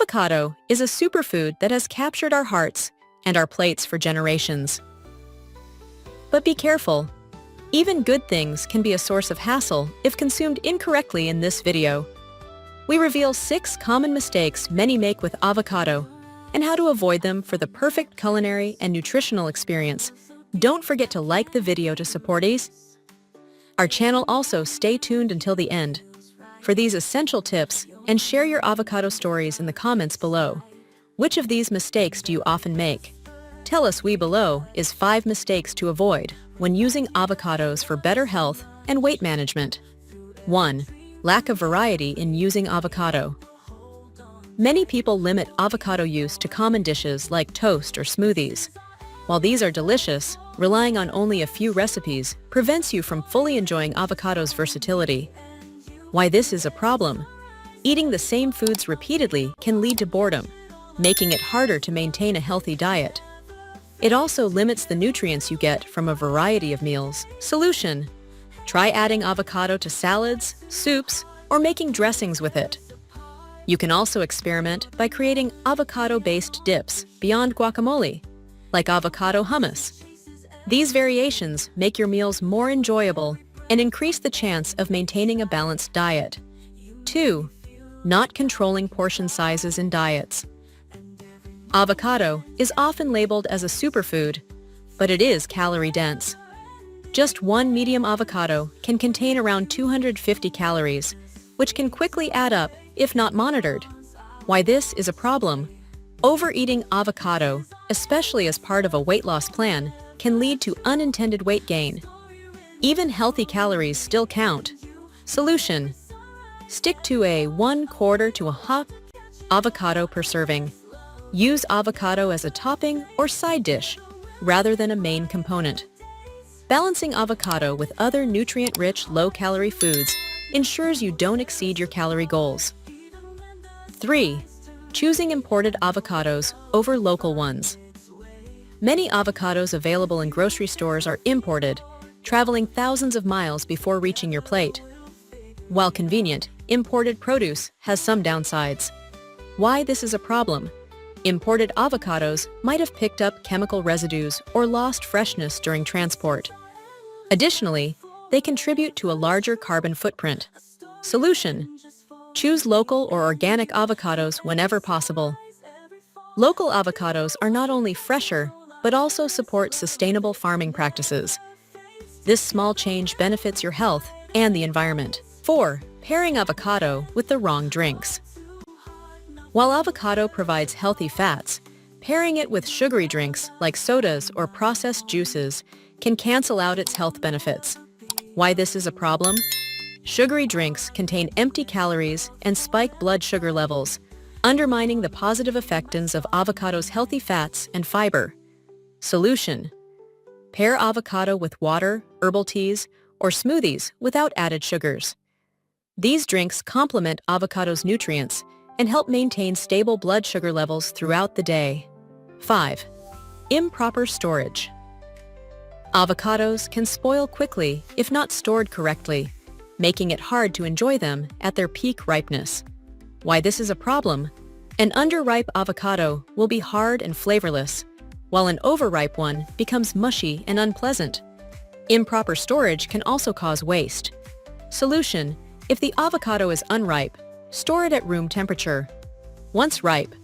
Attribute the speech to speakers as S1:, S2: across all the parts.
S1: Avocado is a superfood that has captured our hearts and our plates for generations. But be careful. Even good things can be a source of hassle if consumed incorrectly in this video. We reveal 6 common mistakes many make with avocado and how to avoid them for the perfect culinary and nutritional experience. Don't forget to like the video to support us. Our channel also stay tuned until the end for these essential tips and share your avocado stories in the comments below. Which of these mistakes do you often make? Tell us below is 5 mistakes to avoid when using avocados for better health and weight management. 1. Lack of variety in using avocado. Many people limit avocado use to common dishes like toast or smoothies. While these are delicious, relying on only a few recipes prevents you from fully enjoying avocado's versatility. Why this is a problem? Eating the same foods repeatedly can lead to boredom, making it harder to maintain a healthy diet. It also limits the nutrients you get from a variety of meals. Solution: try adding avocado to salads, soups, or making dressings with it. You can also experiment by creating avocado-based dips beyond guacamole, like avocado hummus. These variations make your meals more enjoyable and increase the chance of maintaining a balanced diet. 2. Not controlling portion sizes in diets. Avocado is often labeled as a superfood, but it is calorie-dense. Just one medium avocado can contain around 250 calories, which can quickly add up if not monitored. Why this is a problem? Overeating avocado, especially as part of a weight loss plan, can lead to unintended weight gain. Even healthy calories still count. Solution: stick to a 1/4 to a cup avocado per serving. Use avocado as a topping or side dish, rather than a main component. Balancing avocado with other nutrient-rich, low-calorie foods ensures you don't exceed your calorie goals. 3. Choosing imported avocados over local ones. Many avocados available in grocery stores are imported, traveling thousands of miles before reaching your plate. While convenient, imported produce has some downsides. Why this is a problem? Imported avocados might have picked up chemical residues or lost freshness during transport. Additionally, they contribute to a larger carbon footprint. Solution: choose local or organic avocados whenever possible. Local avocados are not only fresher, but also support sustainable farming practices. This small change benefits your health and the environment. 4. Pairing avocado with the wrong drinks. While avocado provides healthy fats, pairing it with sugary drinks like sodas or processed juices can cancel out its health benefits. Why this is a problem? Sugary drinks contain empty calories and spike blood sugar levels, undermining the positive effects of avocado's healthy fats and fiber. Solution: pair avocado with water, herbal teas, or smoothies without added sugars. These drinks complement avocado's nutrients and help maintain stable blood sugar levels throughout the day. 5. Improper storage. Avocados can spoil quickly if not stored correctly, making it hard to enjoy them at their peak ripeness. Why this is a problem? An underripe avocado will be hard and flavorless, while an overripe one becomes mushy and unpleasant. Improper storage can also cause waste. Solution: if the avocado is unripe, store it at room temperature. Once ripe,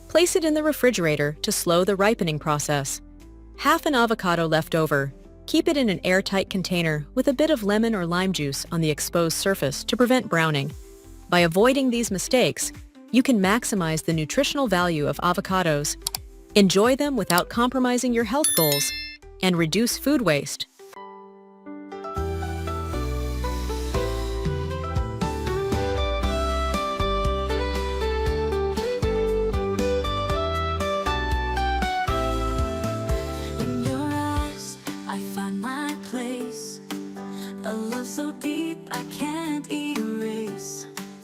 S1: place it in the refrigerator to slow the ripening process. Half an avocado left over, keep it in an airtight container with a bit of lemon or lime juice on the exposed surface to prevent browning. By avoiding these mistakes, you can maximize the nutritional value of avocados, enjoy them without compromising your health goals, and reduce food waste.